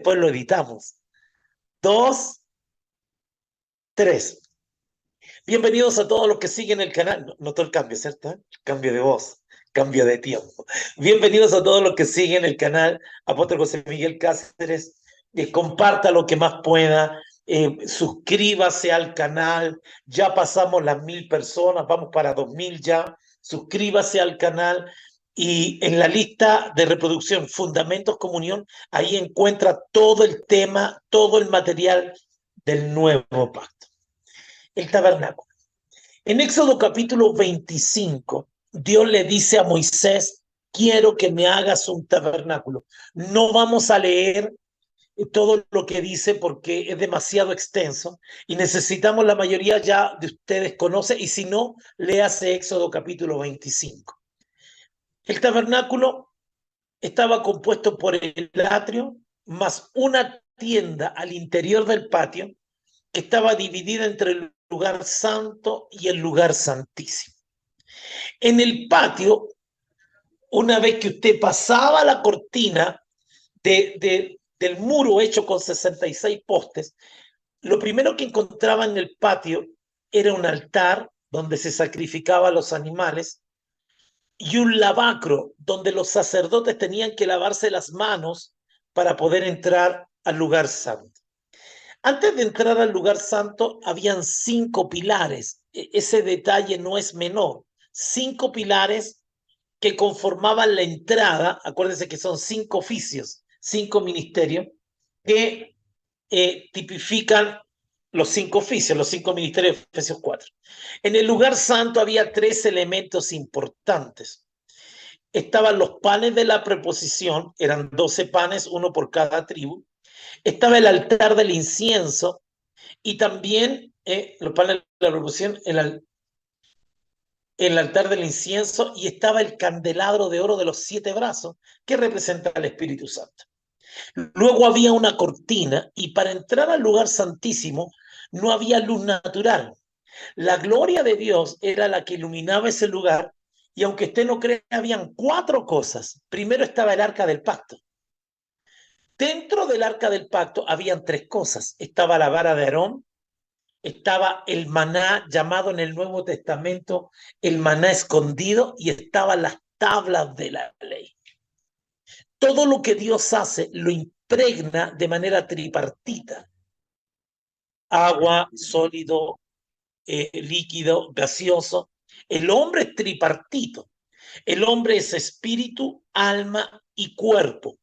después lo editamos. 2, 3. Bienvenidos a todos los que siguen el canal. Notó el cambio, ¿cierto? Cambio de voz, cambio de tiempo. Bienvenidos a todos los que siguen el canal Apóstol José Miguel Cáceres. Comparta lo que más pueda. Suscríbase al canal. Ya pasamos las 1000 personas, vamos para 2000 ya. Suscríbase al canal. Y en la lista de reproducción, Fundamentos Comunión, ahí encuentra todo el tema, todo el material del nuevo pacto. El tabernáculo. En Éxodo capítulo 25, Dios le dice a Moisés, quiero que me hagas un tabernáculo. No vamos a leer todo lo que dice porque es demasiado extenso y necesitamos, la mayoría ya de ustedes conoce, y si no, léase Éxodo capítulo 25. El tabernáculo estaba compuesto por el atrio más una tienda al interior del patio que estaba dividida entre el lugar santo y el lugar santísimo. En el patio, una vez que usted pasaba la cortina del muro hecho con 66 postes, lo primero que encontraba en el patio era un altar donde se sacrificaban los animales y un lavacro donde los sacerdotes tenían que lavarse las manos para poder entrar al lugar santo. Antes de entrar al lugar santo, habían 5 pilares. Ese detalle no es menor. 5 pilares que conformaban la entrada. Acuérdense que son 5 oficios, 5 ministerios, que tipifican los 5 oficios, los 5 ministerios de Efesios 4. En el lugar santo había 3 elementos importantes. Estaban los panes de la preposición, eran 12 panes, uno por cada tribu. Estaba el altar del incienso y también los panes de la preposición, el altar del incienso, y estaba el candelabro de oro de los 7 brazos que representa al Espíritu Santo. Luego había una cortina y para entrar al lugar santísimo no había luz natural. La gloria de Dios era la que iluminaba ese lugar, y aunque usted no crea, habían 4 cosas. Primero estaba el arca del pacto. Dentro del arca del pacto habían 3 cosas. Estaba la vara de Aarón, estaba el maná, llamado en el Nuevo Testamento el maná escondido, y estaban las tablas de la ley. Todo lo que Dios hace lo impregna de manera tripartita: agua, sólido, líquido, gaseoso. El hombre es tripartito. El hombre es espíritu, alma y cuerpo.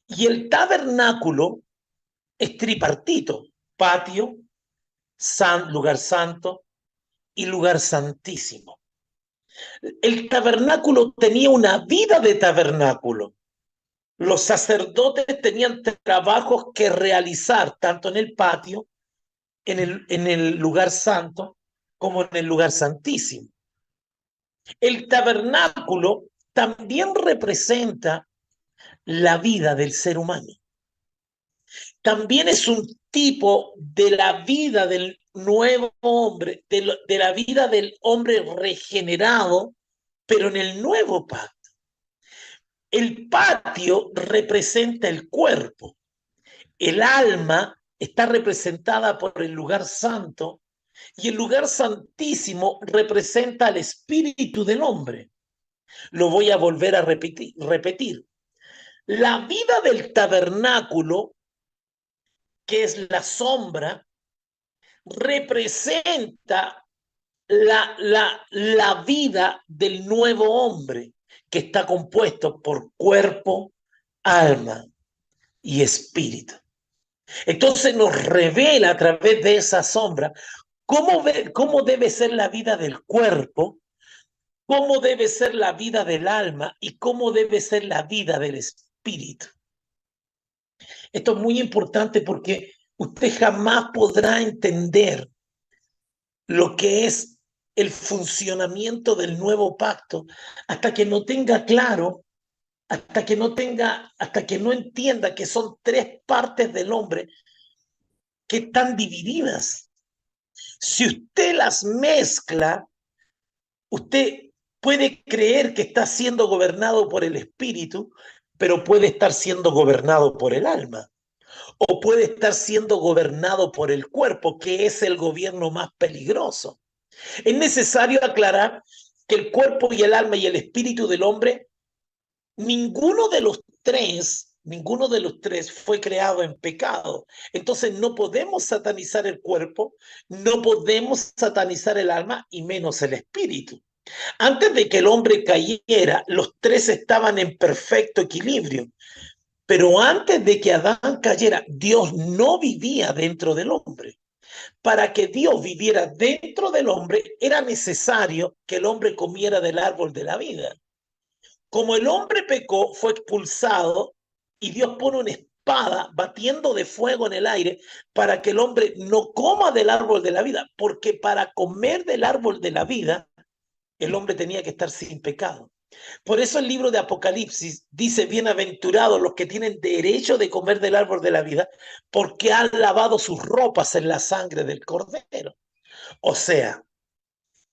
Y el tabernáculo es tripartito: patio, lugar santo y lugar santísimo. El tabernáculo tenía una vida de tabernáculo. Los sacerdotes tenían trabajos que realizar, tanto en el patio, en el lugar santo, como en el lugar santísimo. El tabernáculo también representa la vida del ser humano. También es un tipo de la vida del nuevo hombre, de la vida del hombre regenerado, pero en el nuevo pacto. El patio representa el cuerpo. El alma está representada por el lugar santo y el lugar santísimo representa al espíritu del hombre. Lo voy a volver a repetir. La vida del tabernáculo, que es la sombra, representa la vida del nuevo hombre, que está compuesto por cuerpo, alma y espíritu. Entonces nos revela a través de esa sombra cómo debe ser la vida del cuerpo, cómo debe ser la vida del alma y cómo debe ser la vida del espíritu. Esto es muy importante porque usted jamás podrá entender lo que es el funcionamiento del nuevo pacto hasta que no tenga claro, hasta que no entienda que son 3 partes del hombre que están divididas. Si usted las mezcla, usted puede creer que está siendo gobernado por el espíritu, pero puede estar siendo gobernado por el alma. o puede estar siendo gobernado por el cuerpo, que es el gobierno más peligroso. Es necesario aclarar que el cuerpo y el alma y el espíritu del hombre, ninguno de los tres fue creado en pecado. Entonces no podemos satanizar el cuerpo, no podemos satanizar el alma y menos el espíritu. Antes de que el hombre cayera, los tres estaban en perfecto equilibrio. Pero antes de que Adán cayera, Dios no vivía dentro del hombre. Para que Dios viviera dentro del hombre, era necesario que el hombre comiera del árbol de la vida. Como el hombre pecó, fue expulsado y Dios pone una espada batiendo de fuego en el aire para que el hombre no coma del árbol de la vida, porque para comer del árbol de la vida, el hombre tenía que estar sin pecado. Por eso el libro de Apocalipsis dice, bienaventurados los que tienen derecho de comer del árbol de la vida, porque han lavado sus ropas en la sangre del Cordero. O sea,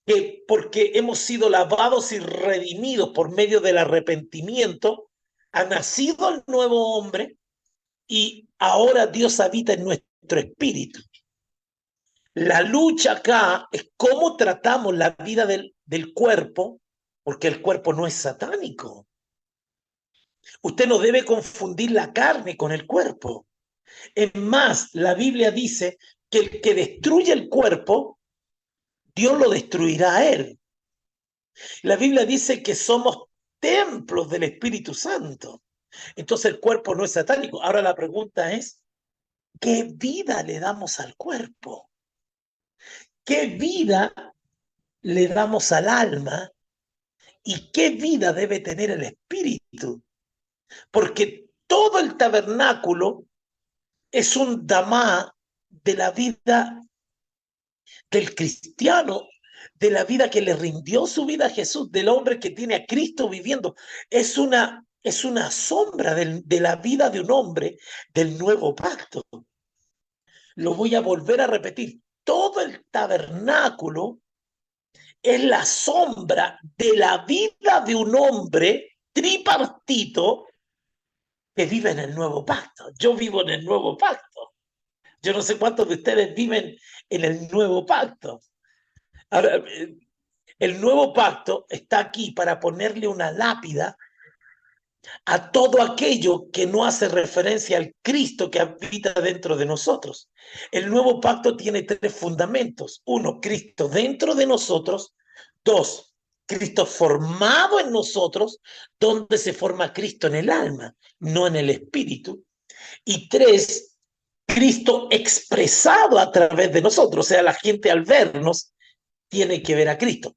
que porque hemos sido lavados y redimidos por medio del arrepentimiento, ha nacido el nuevo hombre y ahora Dios habita en nuestro espíritu. La lucha acá es cómo tratamos la vida del cuerpo, porque el cuerpo no es satánico. Usted no debe confundir la carne con el cuerpo. Es más, la Biblia dice que el que destruye el cuerpo, Dios lo destruirá a él. La Biblia dice que somos templos del Espíritu Santo. Entonces el cuerpo no es satánico. Ahora la pregunta es, ¿qué vida le damos al cuerpo? ¿Qué vida le damos al alma? ¿Y qué vida debe tener el espíritu? Porque todo el tabernáculo es un damá de la vida del cristiano, de la vida que le rindió su vida a Jesús, del hombre que tiene a Cristo viviendo. Es una sombra de la vida de un hombre del nuevo pacto. Lo voy a volver a repetir. Todo el tabernáculo es la sombra de la vida de un hombre tripartito que vive en el nuevo pacto. Yo vivo en el nuevo pacto. Yo no sé cuántos de ustedes viven en el nuevo pacto. Ahora, el nuevo pacto está aquí para ponerle una lápida a todo aquello que no hace referencia al Cristo que habita dentro de nosotros. El nuevo pacto tiene tres fundamentos. Uno, Cristo dentro de nosotros. Dos, Cristo formado en nosotros, donde se forma Cristo en el alma, no en el espíritu. Y tres, Cristo expresado a través de nosotros. O sea, la gente al vernos tiene que ver a Cristo.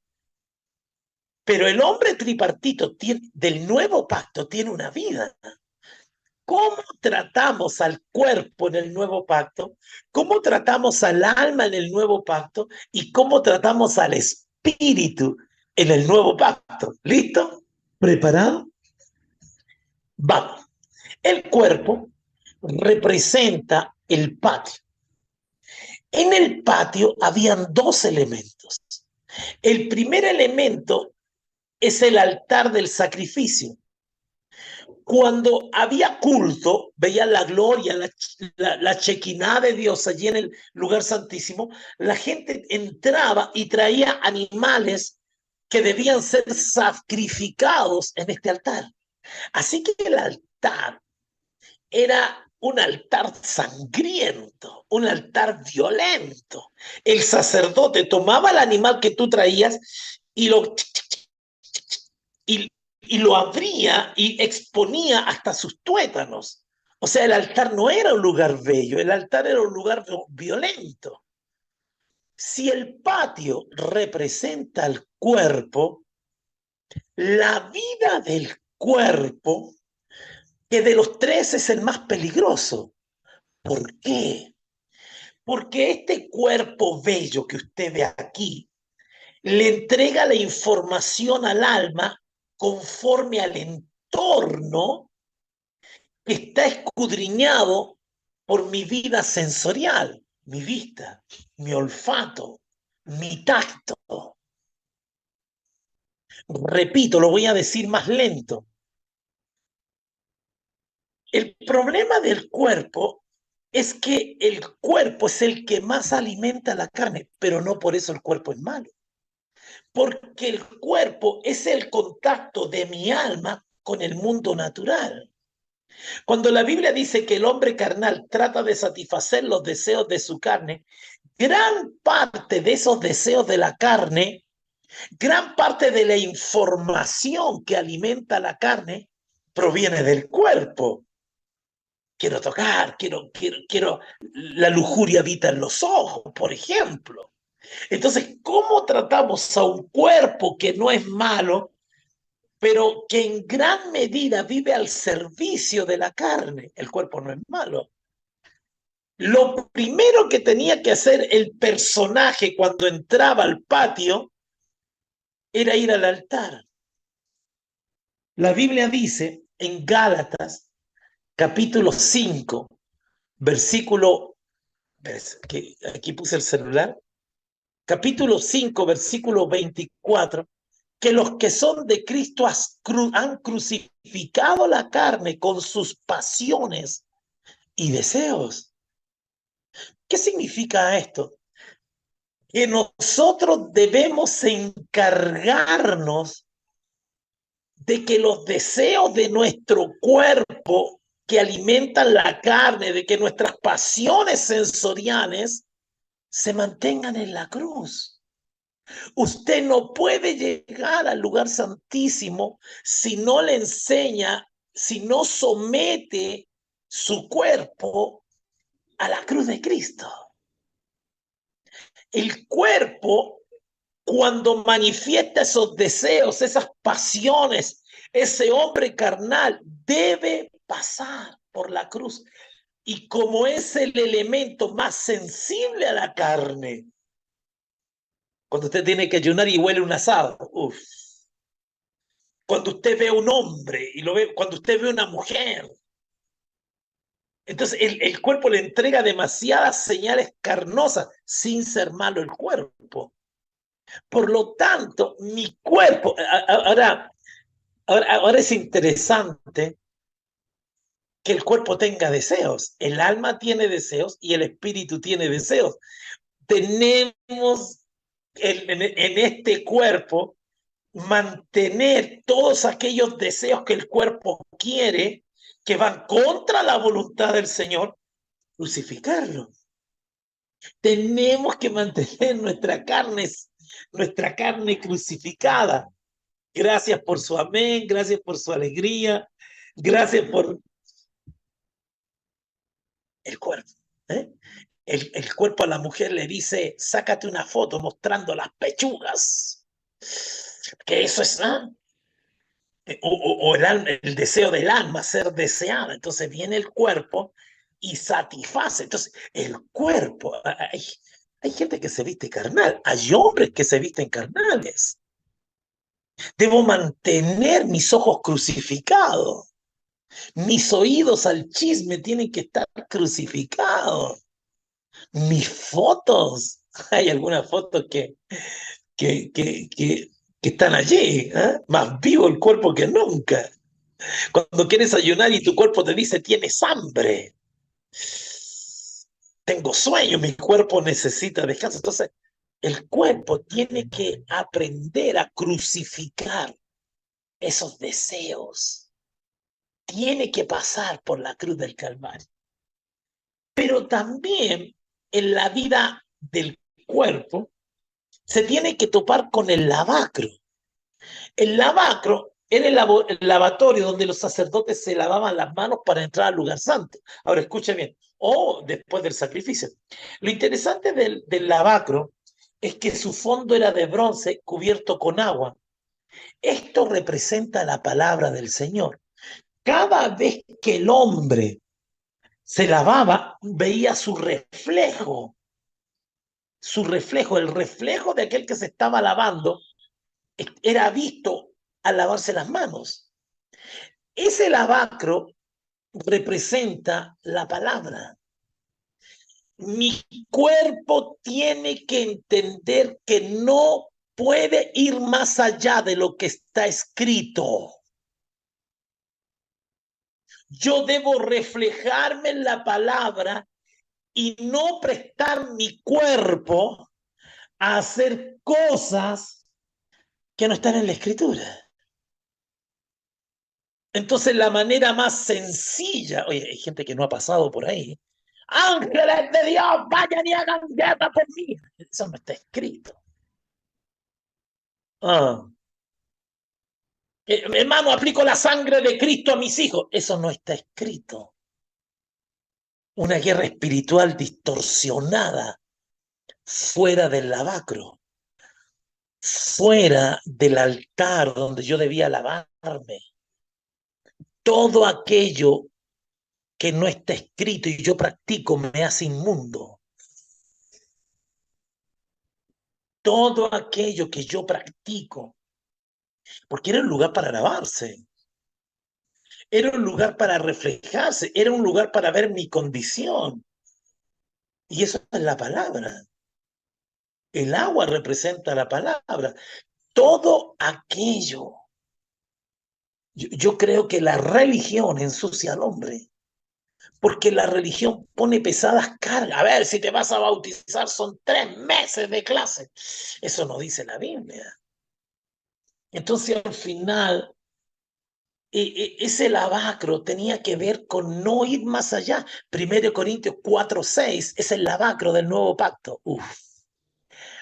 Pero el hombre tripartito del nuevo pacto tiene una vida. ¿Cómo tratamos al cuerpo en el nuevo pacto? ¿Cómo tratamos al alma en el nuevo pacto? ¿Y cómo tratamos al espíritu en el nuevo pacto? ¿Listo? ¿Preparado? Vamos. El cuerpo representa el patio. En el patio habían dos elementos. El primer elemento es el altar del sacrificio. Cuando había culto, veían la gloria, la chequiná de Dios allí en el lugar santísimo, la gente entraba y traía animales que debían ser sacrificados en este altar. Así que el altar era un altar sangriento, un altar violento. El sacerdote tomaba el animal que tú traías y y, y lo abría y exponía hasta sus tuétanos. O sea, el altar no era un lugar bello, el altar era un lugar violento. Si el patio representa el cuerpo, la vida del cuerpo, que de los tres es el más peligroso. ¿Por qué? Porque este cuerpo bello que usted ve aquí le entrega la información al alma conforme al entorno que está escudriñado por mi vida sensorial, mi vista, mi olfato, mi tacto. Repito, lo voy a decir más lento. El problema del cuerpo es que el cuerpo es el que más alimenta la carne, pero no por eso el cuerpo es malo. Porque el cuerpo es el contacto de mi alma con el mundo natural. Cuando la Biblia dice que el hombre carnal trata de satisfacer los deseos de su carne, gran parte de esos deseos de la carne, gran parte de la información que alimenta la carne, proviene del cuerpo. Quiero tocar, quiero, la lujuria habita en los ojos, por ejemplo. Entonces, ¿cómo tratamos a un cuerpo que no es malo, pero que en gran medida vive al servicio de la carne? El cuerpo no es malo. Lo primero que tenía que hacer el personaje cuando entraba al patio era ir al altar. La Biblia dice en Gálatas, capítulo 5, versículo, que aquí puse el celular, capítulo 5, versículo 24, que los que son de Cristo han crucificado la carne con sus pasiones y deseos. ¿Qué significa esto? Que nosotros debemos encargarnos de que los deseos de nuestro cuerpo que alimentan la carne, de que nuestras pasiones sensoriales se mantengan en la cruz. Usted no puede llegar al lugar santísimo si no le enseña, si no somete su cuerpo a la cruz de Cristo. El cuerpo, cuando manifiesta esos deseos, esas pasiones, ese hombre carnal debe pasar por la cruz. Y como es el elemento más sensible a la carne, cuando usted tiene que ayunar y huele un asado, uf. Cuando usted ve a un hombre y lo ve, cuando usted ve a una mujer, entonces el cuerpo le entrega demasiadas señales carnosas sin ser malo el cuerpo. Por lo tanto, mi cuerpo, ahora es interesante que el cuerpo tenga deseos. El alma tiene deseos y el espíritu tiene deseos. Tenemos en este cuerpo mantener todos aquellos deseos que el cuerpo quiere, que van contra la voluntad del Señor, crucificarlo. Tenemos que mantener nuestra carne crucificada. Gracias por su amén, gracias por su alegría, gracias por el cuerpo. ¿eh? El cuerpo a la mujer le dice, sácate una foto mostrando las pechugas. Que eso es, o el deseo del alma, ser deseada. Entonces viene el cuerpo y satisface. Entonces, el cuerpo, hay gente que se viste carnal, hay hombres que se visten carnales. Debo mantener mis ojos crucificados. Mis oídos al chisme tienen que estar crucificados. Mis fotos, hay algunas fotos que, que, que, que están allí, más vivo el cuerpo que nunca. Cuando quieres ayunar y tu cuerpo te dice, tienes hambre, tengo sueño, mi cuerpo necesita descanso. Entonces, el cuerpo tiene que aprender a crucificar esos deseos. Tiene que pasar por la cruz del Calvario. Pero también en la vida del cuerpo se tiene que topar con el lavacro. El lavacro era el lavatorio donde los sacerdotes se lavaban las manos para entrar al lugar santo. Ahora escuche bien, o después del sacrificio. Lo interesante del lavacro es que su fondo era de bronce cubierto con agua. Esto representa la palabra del Señor. Cada vez que el hombre se lavaba, veía el reflejo de aquel que se estaba lavando, era visto al lavarse las manos. Ese lavacro representa la palabra. Mi cuerpo tiene que entender que no puede ir más allá de lo que está escrito. Yo debo reflejarme en la palabra y no prestar mi cuerpo a hacer cosas que no están en la Escritura. Entonces, la manera más sencilla, oye, hay gente que no ha pasado por ahí. Ángeles de Dios, vayan y hagan guerra por mí. Eso no está escrito. Ah, hermano, aplico la sangre de Cristo a mis hijos. Eso no está escrito. Una guerra espiritual distorsionada, fuera del lavacro, fuera del altar donde yo debía lavarme. Todo aquello que no está escrito y yo practico me hace inmundo. Todo aquello que yo practico, porque era un lugar para lavarse, era un lugar para reflejarse, era un lugar para ver mi condición. Y eso es la palabra. El agua representa la palabra. Todo aquello. Yo creo que la religión ensucia al hombre, porque la religión pone pesadas cargas. A ver, si te vas a bautizar son 3 meses de clase. Eso no dice la Biblia. Entonces, al final, ese lavacro tenía que ver con no ir más allá. 1 Corintios 4:6 es el lavacro del nuevo pacto. Uf.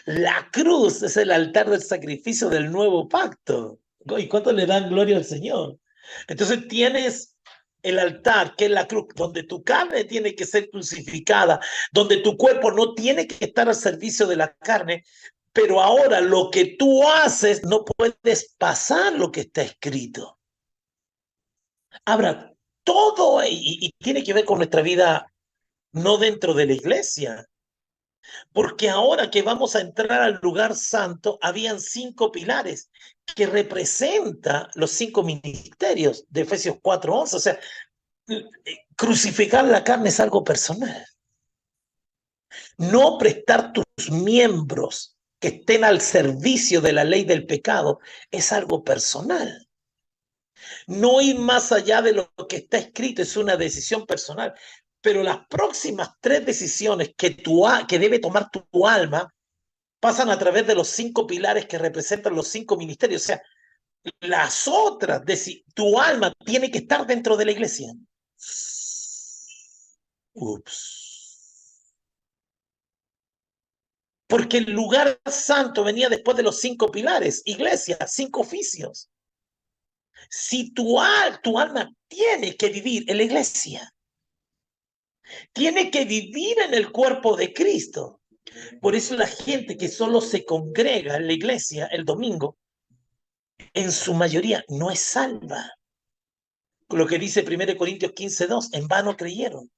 La cruz es el altar del sacrificio del nuevo pacto. ¿Y cuánto le dan gloria al Señor? Entonces tienes el altar, que es la cruz, donde tu carne tiene que ser crucificada, donde tu cuerpo no tiene que estar al servicio de la carne, pero ahora lo que tú haces no puedes pasar lo que está escrito. Ahora, todo y tiene que ver con nuestra vida no dentro de la iglesia, porque ahora que vamos a entrar al lugar santo, habían 5 pilares que representan los 5 ministerios de Efesios 4:11. O sea, crucificar la carne es algo personal. No prestar tus miembros que estén al servicio de la ley del pecado es algo personal. No ir más allá de lo que está escrito es una decisión personal. Pero las próximas 3 decisiones que debe tomar tu alma pasan a través de los 5 pilares que representan los 5 ministerios. O sea, las otras, tu alma tiene que estar dentro de la iglesia. Ups. Porque el lugar santo venía después de los 5 pilares, iglesia, 5 oficios. Si tu alma tiene que vivir en la iglesia, tiene que vivir en el cuerpo de Cristo. Por eso la gente que solo se congrega en la iglesia el domingo, en su mayoría no es salva. Lo que dice 1 Corintios 15:2, en vano creyeron.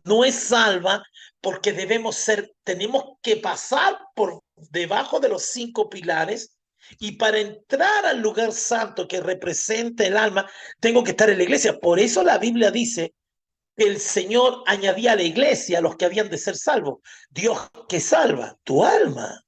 No es salva porque tenemos que pasar por debajo de los 5 pilares, y para entrar al lugar santo que representa el alma, tengo que estar en la iglesia. Por eso la Biblia dice que el Señor añadía a la iglesia a los que habían de ser salvos. Dios que salva tu alma.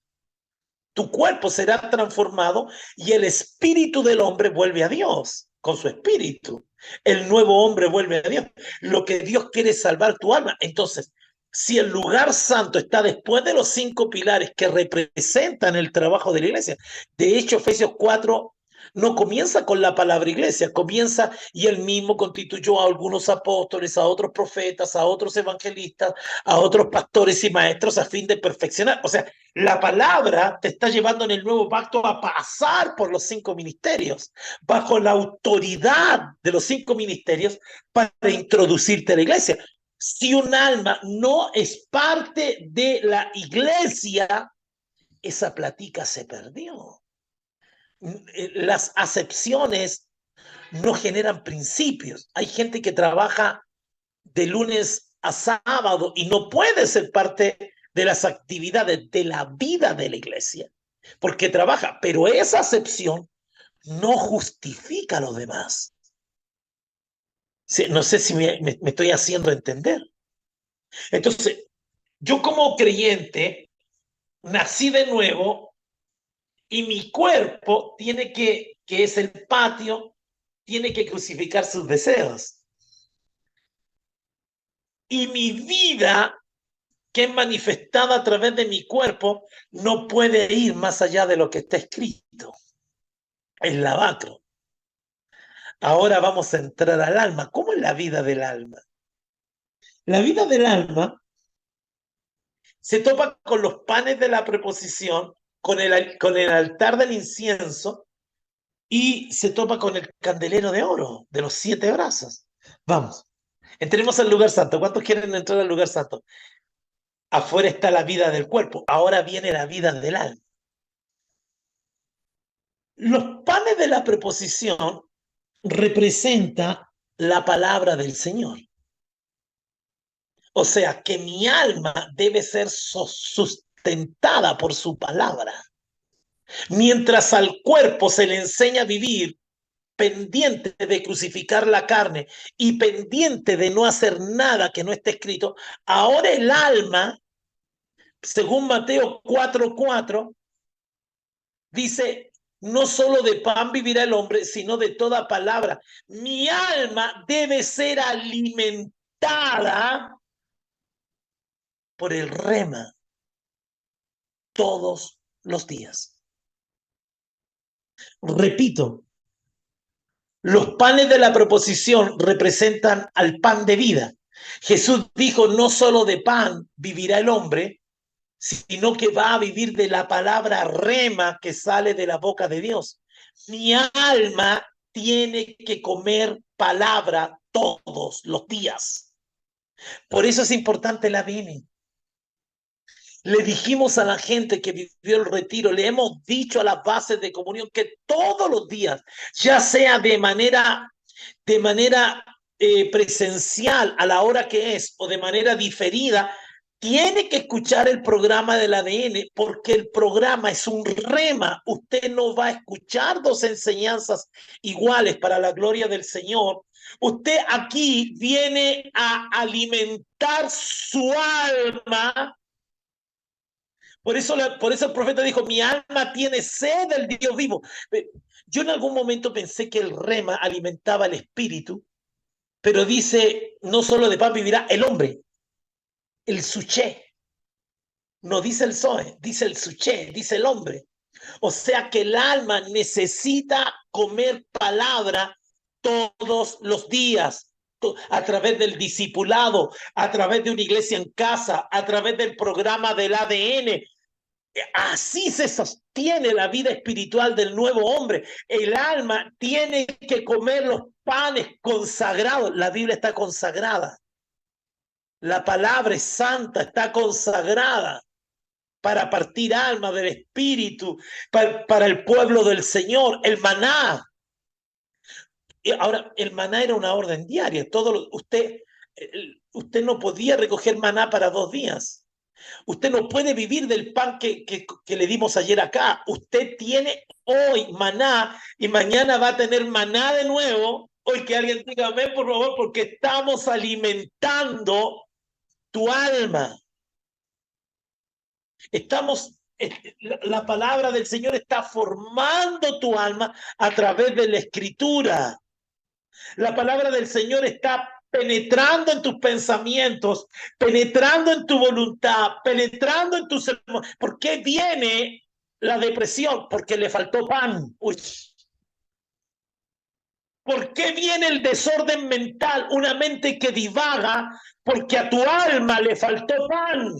Tu cuerpo será transformado y el espíritu del hombre vuelve a Dios con su espíritu. El nuevo hombre vuelve a Dios. Lo que Dios quiere es salvar tu alma. Entonces, si el lugar santo está después de los 5 pilares que representan el trabajo de la iglesia, de hecho, Efesios 4 no comienza con la palabra iglesia, comienza y él mismo constituyó a algunos apóstoles, a otros profetas, a otros evangelistas, a otros pastores y maestros a fin de perfeccionar. O sea, la palabra te está llevando en el nuevo pacto a pasar por los 5 ministerios, bajo la autoridad de los 5 ministerios, para introducirte a la iglesia. Si un alma no es parte de la iglesia, esa platica se perdió. Las acepciones no generan principios. Hay gente que trabaja de lunes a sábado y no puede ser parte de las actividades de la vida de la iglesia porque trabaja, pero esa acepción no justifica a los demás. No sé si me estoy haciendo entender. Entonces, yo como creyente nací de nuevo y mi cuerpo que es el patio, tiene que crucificar sus deseos. y mi vida, que es manifestada a través de mi cuerpo, no puede ir más allá de lo que está escrito. El lavacro. Ahora vamos a entrar al alma. ¿Cómo es la vida del alma? La vida del alma se topa con los panes de la preposición, con el altar del incienso y se topa con el candelero de oro de los 7 brazos. Vamos, entremos al lugar santo. ¿Cuántos quieren entrar al lugar santo? Afuera está la vida del cuerpo, ahora viene la vida del alma. Los panes de la preposición representan la palabra del Señor. O sea, que mi alma debe ser sustentada por su palabra. Mientras al cuerpo se le enseña a vivir pendiente de crucificar la carne y pendiente de no hacer nada que no esté escrito, ahora el alma, según Mateo 4:4, dice, no solo de pan vivirá el hombre, sino de toda palabra. Mi alma debe ser alimentada por el rema todos los días. Repito, los panes de la proposición representan al pan de vida. Jesús dijo, no solo de pan vivirá el hombre, sino que va a vivir de la palabra rema que sale de la boca de Dios. Mi alma tiene que comer palabra todos los días. Por eso es importante el ADN. Le dijimos a la gente que vivió el retiro, le hemos dicho a las bases de comunión que todos los días, ya sea de manera presencial a la hora que es o de manera diferida, tiene que escuchar el programa del ADN porque el programa es un rema. Usted no va a escuchar dos enseñanzas iguales para la gloria del Señor. Usted aquí viene a alimentar su alma. Por eso el profeta dijo, mi alma tiene sed del Dios vivo. Yo en algún momento pensé que el rema alimentaba el espíritu, pero dice, no solo de pan vivirá el hombre, el suché. No dice el Zoe, dice el suché, dice el hombre. O sea que el alma necesita comer palabra todos los días, a través del discipulado, a través de una iglesia en casa, a través del programa del ADN. Así se sostiene la vida espiritual del nuevo hombre. El alma tiene que comer los panes consagrados. La Biblia está consagrada. La palabra es santa, está consagrada para partir alma del espíritu, para el pueblo del Señor. El maná. Ahora, el maná era una orden diaria. Usted no podía recoger maná para 2 días. Usted no puede vivir del pan que le dimos ayer acá. Usted tiene hoy maná y mañana va a tener maná de nuevo. Hoy que alguien diga amén, por favor, porque estamos alimentando tu alma. La palabra del Señor está formando tu alma a través de la escritura. La palabra del Señor está penetrando en tus pensamientos, penetrando en tu voluntad, penetrando en tus... ¿Por qué viene la depresión? Porque le faltó pan. Uy. ¿Por qué viene el desorden mental? Una mente que divaga porque a tu alma le faltó pan.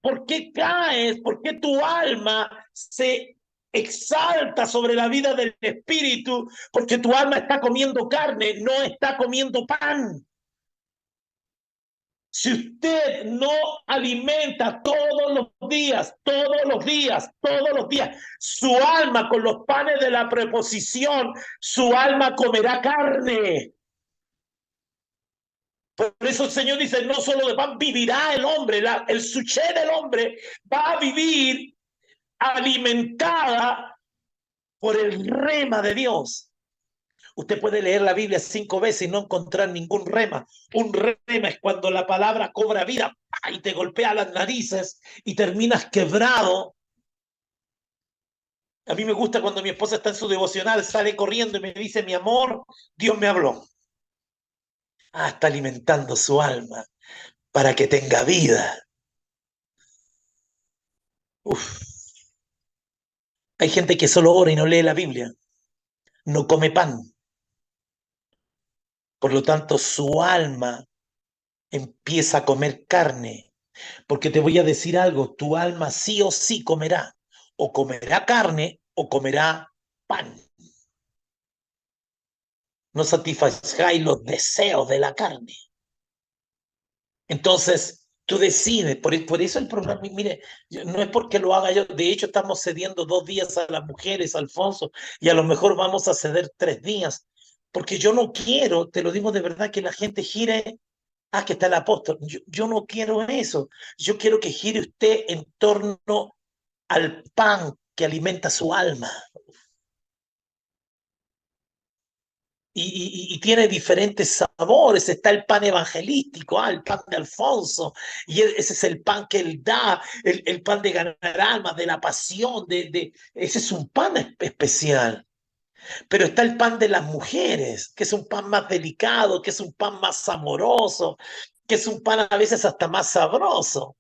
¿Por qué caes? ¿Por qué tu alma se exalta sobre la vida del espíritu? Porque tu alma está comiendo carne, no está comiendo pan. Si usted no alimenta todos los días, su alma con los panes de la preposición, su alma comerá carne. Por eso el Señor dice, no solo de pan vivirá el hombre, el suché del hombre va a vivir alimentada por el rema de Dios. Usted puede leer la Biblia 5 veces y no encontrar ningún rema. Un rema es cuando la palabra cobra vida y te golpea las narices y terminas quebrado. A mí me gusta cuando mi esposa está en su devocional, sale corriendo y me dice, mi amor, Dios me habló. Está alimentando su alma para que tenga vida. Uf. Hay gente que solo ora y no lee la Biblia, no come pan. Por lo tanto, su alma empieza a comer carne. Porque te voy a decir algo, tu alma sí o sí comerá. O comerá carne o comerá pan. No satisfagáis los deseos de la carne. Entonces, tú decides, por eso el programa, mire, no es porque lo haga yo, de hecho estamos cediendo 2 días a las mujeres, Alfonso, y a lo mejor vamos a ceder 3 días, porque yo no quiero, te lo digo de verdad, que la gente gire, que está el apóstol, yo no quiero eso, yo quiero que gire usted en torno al pan que alimenta su alma. Y tiene diferentes sabores. Está el pan evangelístico, el pan de Alfonso, y ese es el pan que él da, el pan de ganar almas, de la pasión, ese es un pan especial. Pero está el pan de las mujeres, que es un pan más delicado, que es un pan más amoroso, que es un pan a veces hasta más sabroso.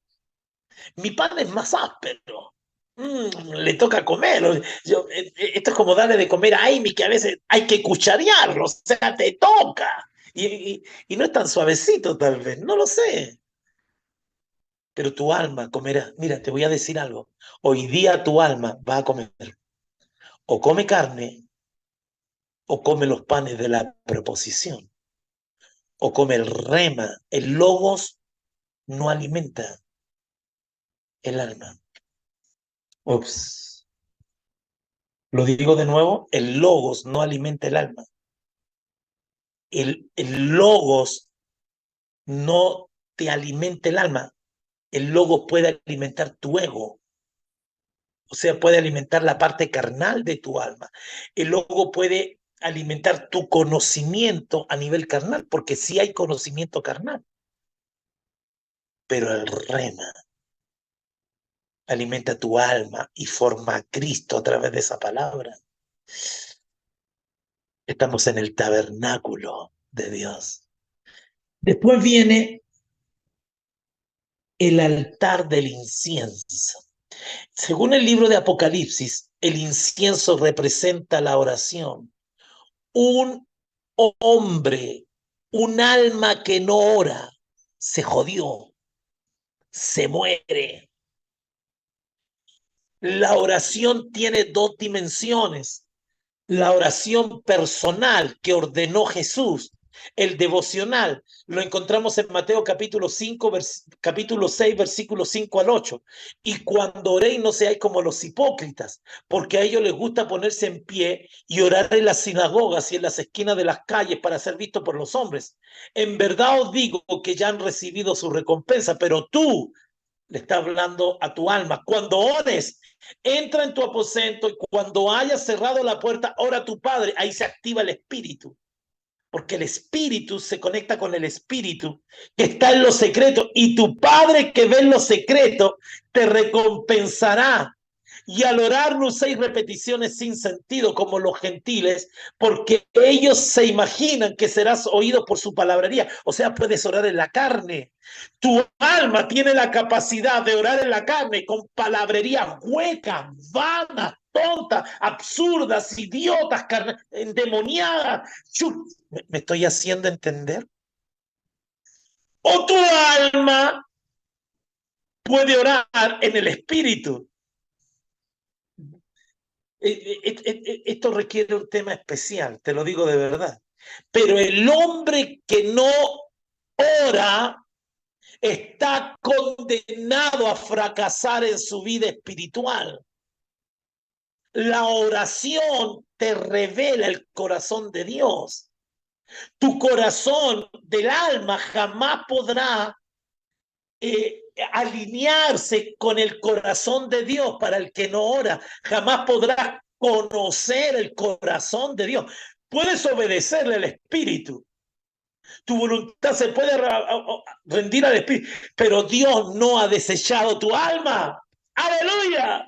Mi pan es más áspero. Le toca comer. Esto es como darle de comer a Amy, que a veces hay que cucharearlo, o sea, te toca. Y no es tan suavecito, tal vez, no lo sé. Pero tu alma comerá. Mira, te voy a decir algo. Hoy día tu alma va a comer. O come carne, o come los panes de la preposición, o come el rema. El logos no alimenta el alma. Ups. Lo digo de nuevo, el logos no alimenta el alma. El logos no te alimenta el alma. El logos puede alimentar tu ego. O sea, puede alimentar la parte carnal de tu alma. El logos puede alimentar tu conocimiento a nivel carnal, porque sí hay conocimiento carnal. Pero el rema alimenta tu alma y forma a Cristo a través de esa palabra. Estamos en el tabernáculo de Dios. Después viene el altar del incienso. Según el libro de Apocalipsis, el incienso representa la oración. Un hombre, un alma que no ora, se jodió, se muere. La oración tiene 2 dimensiones. La oración personal que ordenó Jesús, el devocional, lo encontramos en Mateo capítulo 6, versículos 5 al 8. Y cuando oréis no seáis como los hipócritas, porque a ellos les gusta ponerse en pie y orar en las sinagogas y en las esquinas de las calles para ser vistos por los hombres. En verdad os digo que ya han recibido su recompensa, pero tú le está hablando a tu alma. Cuando ores, entra en tu aposento y cuando hayas cerrado la puerta, ora a tu Padre. Ahí se activa el espíritu, porque el espíritu se conecta con el espíritu que está en lo secreto y tu Padre que ve en lo secreto te recompensará. Y al orar no uséis repeticiones sin sentido como los gentiles, porque ellos se imaginan que serás oído por su palabrería. O sea, puedes orar en la carne. Tu alma tiene la capacidad de orar en la carne con palabrería hueca, vana, tonta, absurdas, idiotas, endemoniadas. ¿Me estoy haciendo entender? O tu alma puede orar en el espíritu. Esto requiere un tema especial, te lo digo de verdad. Pero el hombre que no ora está condenado a fracasar en su vida espiritual. La oración te revela el corazón de Dios. Tu corazón del alma jamás podrá alinearse con el corazón de Dios para el que no ora. Jamás podrás conocer el corazón de Dios. Puedes obedecerle al Espíritu. Tu voluntad se puede rendir al Espíritu, pero Dios no ha desechado tu alma. ¡Aleluya!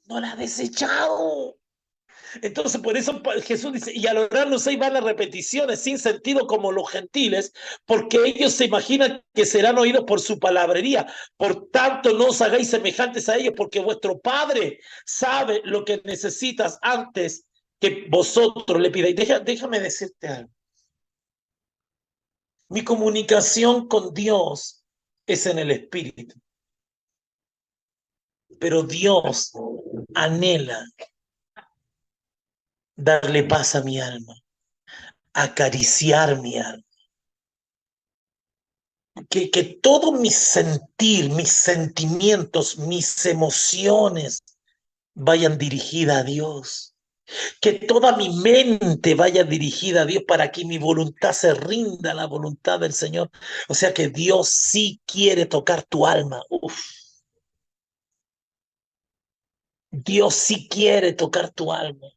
No la ha desechado. Entonces, por eso Jesús dice, y al orar no uséis vanas repeticiones sin sentido como los gentiles, porque ellos se imaginan que serán oídos por su palabrería. Por tanto, no os hagáis semejantes a ellos, porque vuestro Padre sabe lo que necesitas antes que vosotros le pidáis. Déjame decirte algo. Mi comunicación con Dios es en el Espíritu, pero Dios anhela darle paz a mi alma, acariciar mi alma. Que todo mi sentir, mis sentimientos, mis emociones vayan dirigidas a Dios. Que toda mi mente vaya dirigida a Dios para que mi voluntad se rinda a la voluntad del Señor. O sea que Dios sí quiere tocar tu alma. Uf, Dios sí quiere tocar tu alma.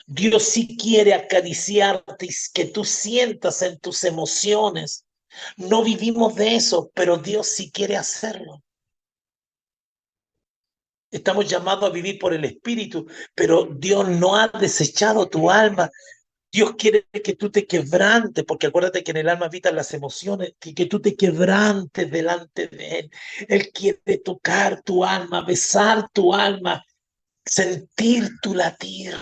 Dios sí quiere acariciarte y que tú sientas en tus emociones. No vivimos de eso, pero Dios sí quiere hacerlo. Estamos llamados a vivir por el Espíritu, pero Dios no ha desechado tu alma. Dios quiere que tú te quebrantes, porque acuérdate que en el alma habitan las emociones, que tú te quebrantes delante de Él. Él quiere tocar tu alma, besar tu alma, sentir tu latir,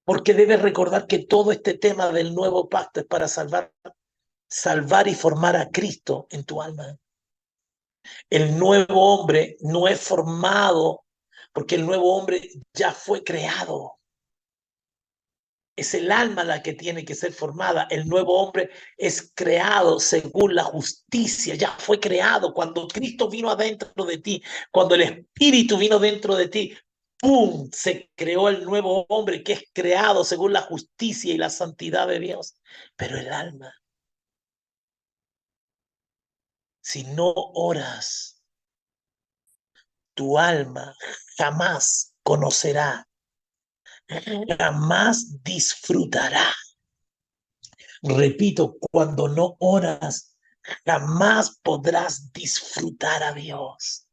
porque debes recordar que todo este tema del nuevo pacto es para salvar y formar a Cristo en tu alma. El nuevo hombre no es formado porque el nuevo hombre ya fue creado. Es el alma la que tiene que ser formada. El nuevo hombre es creado según la justicia. Ya fue creado cuando Cristo vino adentro de ti, cuando el Espíritu vino dentro de ti. ¡Pum! Se creó el nuevo hombre que es creado según la justicia y la santidad de Dios. Pero el alma, si no oras, tu alma jamás conocerá, jamás disfrutará. Repito, cuando no oras, jamás podrás disfrutar a Dios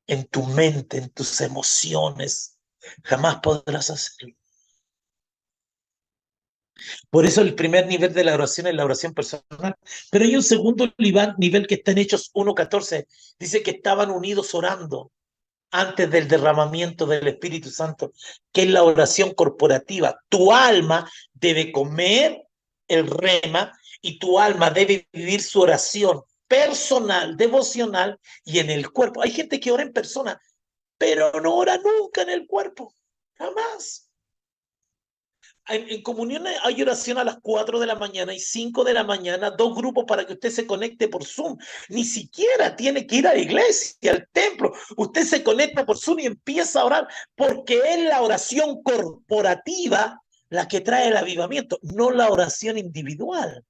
en tu mente, en tus emociones. Jamás podrás hacerlo. Por eso el primer nivel de la oración es la oración personal. Pero hay un segundo nivel que está en Hechos 1:14. Dice que estaban unidos orando antes del derramamiento del Espíritu Santo, que es la oración corporativa. Tu alma debe comer el rema y tu alma debe vivir su oración personal, devocional y en el cuerpo. Hay gente que ora en persona, pero no ora nunca en el cuerpo, jamás. En comunión hay oración a las 4 de la mañana y 5 de la mañana, dos grupos para que usted se conecte por Zoom. Ni siquiera tiene que ir a la iglesia, al templo. Usted se conecta por Zoom y empieza a orar, porque es la oración corporativa la que trae el avivamiento, no la oración individual.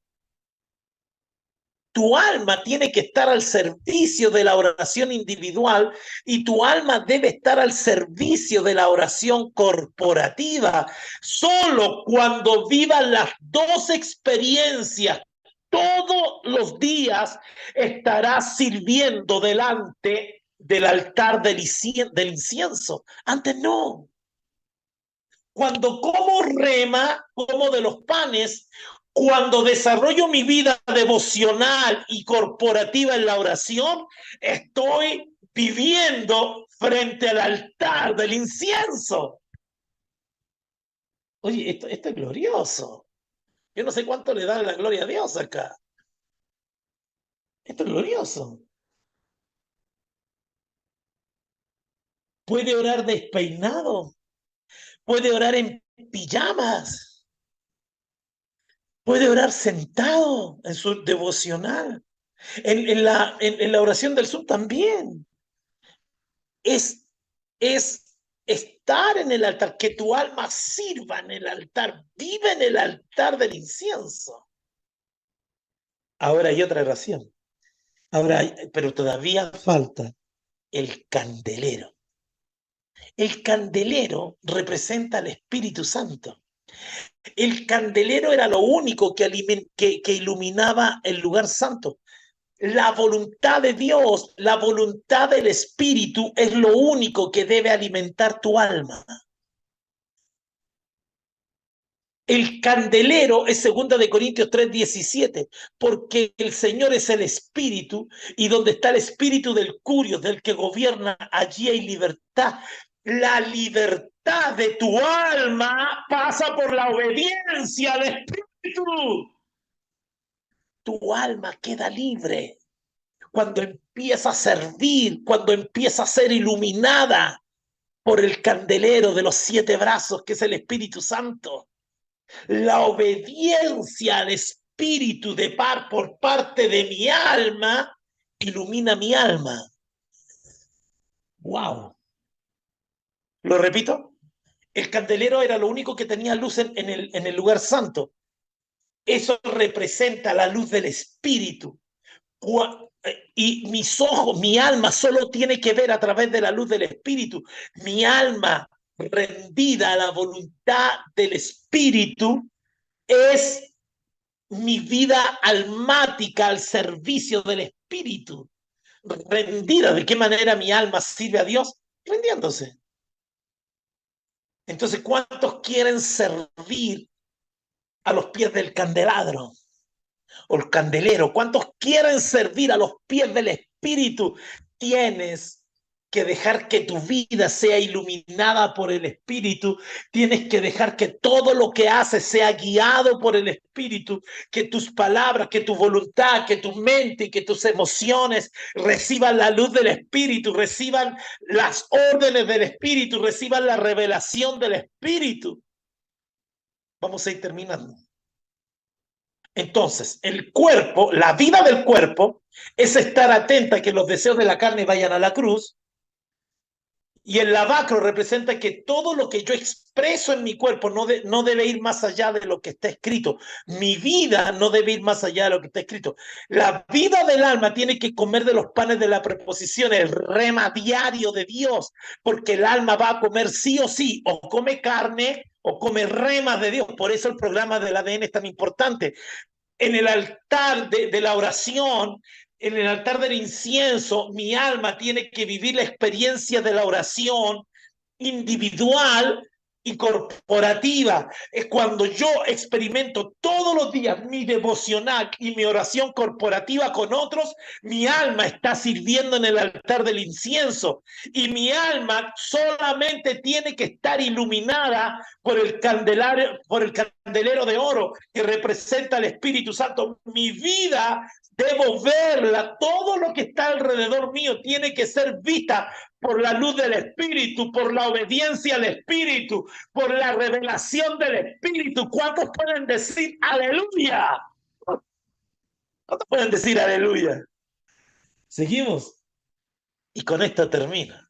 Tu alma tiene que estar al servicio de la oración individual y tu alma debe estar al servicio de la oración corporativa. Solo cuando vivas las dos experiencias todos los días estarás sirviendo delante del altar del incienso. Antes no. Cuando como rema, como de los panes, cuando desarrollo mi vida devocional y corporativa en la oración, estoy viviendo frente al altar del incienso. Oye, esto es glorioso. Yo no sé cuánto le da la gloria a Dios acá. Esto es glorioso. Puede orar despeinado, puede orar en pijamas, puede orar sentado en su devocional. En la oración del sur también. Es, es estar en el altar, que tu alma sirva en el altar, vive en el altar del incienso. Ahora hay otra oración. Pero todavía falta el candelero. El candelero representa al Espíritu Santo. El candelero era lo único que iluminaba el lugar santo. La voluntad de Dios, la voluntad del Espíritu es lo único que debe alimentar tu alma. El candelero es 2 Corintios 3:17, porque el Señor es el Espíritu, y donde está el Espíritu del Curios, del que gobierna, allí hay libertad. La libertad de tu alma pasa por la obediencia al Espíritu. Tu alma queda libre cuando empieza a servir, cuando empieza a ser iluminada por el candelero de los 7 brazos, que es el Espíritu Santo. La obediencia al Espíritu por parte de mi alma ilumina mi alma. ¡Wow! Lo repito, el candelero era lo único que tenía luz en el lugar santo. Eso representa la luz del Espíritu. Y mis ojos, mi alma solo tiene que ver a través de la luz del Espíritu. Mi alma rendida a la voluntad del Espíritu es mi vida almática al servicio del Espíritu. Rendida. ¿De qué manera mi alma sirve a Dios? Rindiéndose. Entonces, ¿cuántos quieren servir a los pies del candelabro o el candelero? ¿Cuántos quieren servir a los pies del Espíritu? Tienes que dejar que tu vida sea iluminada por el Espíritu. Tienes que dejar que todo lo que haces sea guiado por el Espíritu, que tus palabras, que tu voluntad, que tu mente y que tus emociones reciban la luz del Espíritu, reciban las órdenes del Espíritu, reciban la revelación del Espíritu. Vamos a ir terminando. Entonces, el cuerpo, la vida del cuerpo, es estar atenta a que los deseos de la carne vayan a la cruz. Y el lavacro representa que todo lo que yo expreso en mi cuerpo no debe ir más allá de lo que está escrito. Mi vida no debe ir más allá de lo que está escrito. La vida del alma tiene que comer de los panes de la preposición, el rema diario de Dios, porque el alma va a comer sí o sí, o come carne o come remas de Dios. Por eso el programa del ADN es tan importante. En el altar de la oración, en el altar del incienso, mi alma tiene que vivir la experiencia de la oración individual y corporativa. Es cuando yo experimento todos los días mi devocional y mi oración corporativa con otros, mi alma está sirviendo en el altar del incienso y mi alma solamente tiene que estar iluminada por el candelero de oro que representa al Espíritu Santo. Mi vida debo verla, todo lo que está alrededor mío tiene que ser vista por la luz del Espíritu, por la obediencia al Espíritu, por la revelación del Espíritu. ¿Cuántos pueden decir aleluya? ¿Cuántos pueden decir aleluya? Seguimos. Y con esto termina.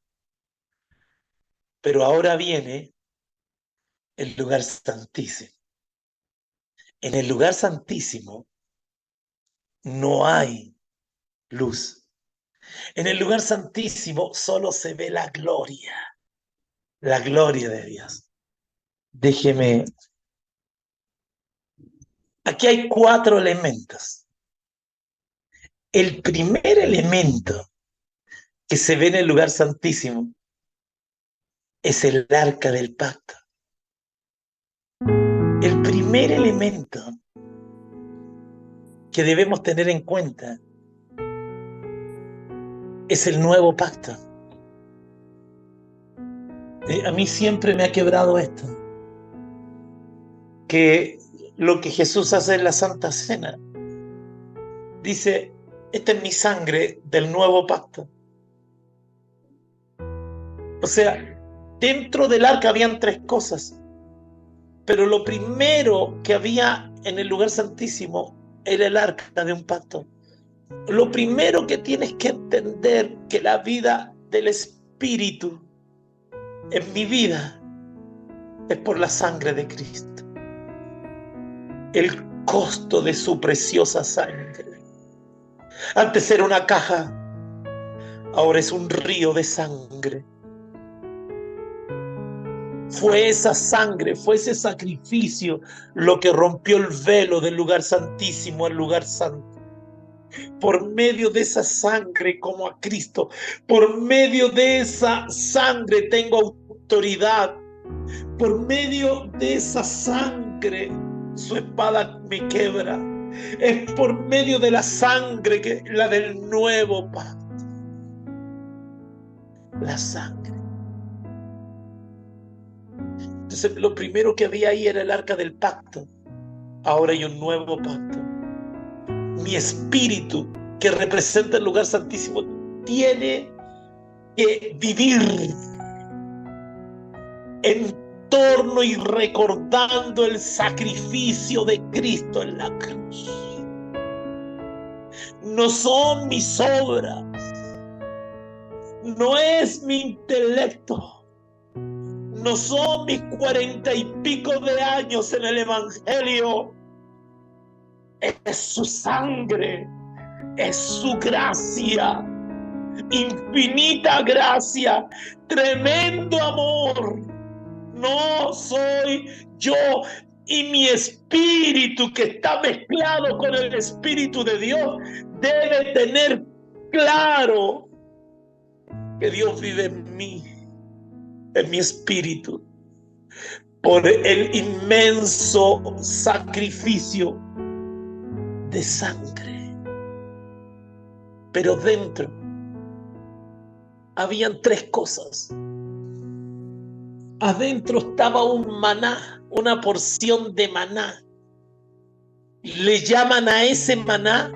Pero ahora viene el lugar santísimo. En el lugar santísimo no hay luz. En el lugar santísimo solo se ve la gloria de Dios. Déjeme. Aquí hay 4 elementos. El primer elemento que se ve en el lugar santísimo es el arca del pacto. El primer elemento que debemos tener en cuenta es el nuevo pacto. A mí siempre me ha quebrado esto, que lo que Jesús hace en la Santa Cena, dice, esta es mi sangre del nuevo pacto. O sea, dentro del arca habían 3 cosas, pero lo primero que había en el lugar santísimo era el arca de un pacto. Lo primero que tienes que entender que la vida del Espíritu en mi vida es por la sangre de Cristo. El costo de su preciosa sangre. Antes era una caja, ahora es un río de sangre. Fue esa sangre, fue ese sacrificio lo que rompió el velo del lugar santísimo al lugar santo. Por medio de esa sangre como a Cristo. Por medio de esa sangre tengo autoridad. Por medio de esa sangre su espada me quebra. Es por medio de la sangre, la del nuevo pacto. La sangre. Entonces, lo primero que había ahí era el arca del pacto. Ahora hay un nuevo pacto. Mi espíritu, que representa el lugar santísimo, tiene que vivir en torno y recordando el sacrificio de Cristo en la cruz. No son mis obras, no es mi intelecto, no son mis 40 y pico de años en el Evangelio. Es su sangre, es su gracia, infinita gracia, tremendo amor. No soy yo y mi espíritu, que está mezclado con el Espíritu de Dios, debe tener claro que Dios vive en mí, en mi espíritu, por el inmenso sacrificio de sangre. Pero dentro habían tres cosas. Adentro estaba un maná, una porción de maná. Le llaman a ese maná,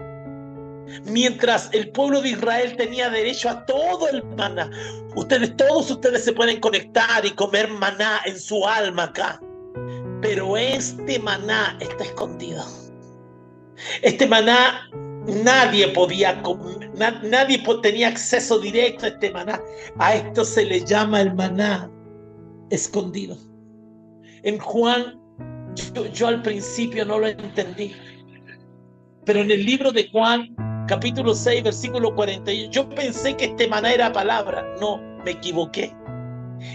mientras el pueblo de Israel tenía derecho a todo el maná. Todos ustedes se pueden conectar y comer maná en su alma acá. Pero este maná está escondido. Este maná nadie podía comer, nadie tenía acceso directo a este maná. A esto se le llama el maná escondido. En Juan, yo al principio no lo entendí, pero en el libro de Juan, capítulo 6, versículo 41, yo pensé que este maná era palabra. No, me equivoqué.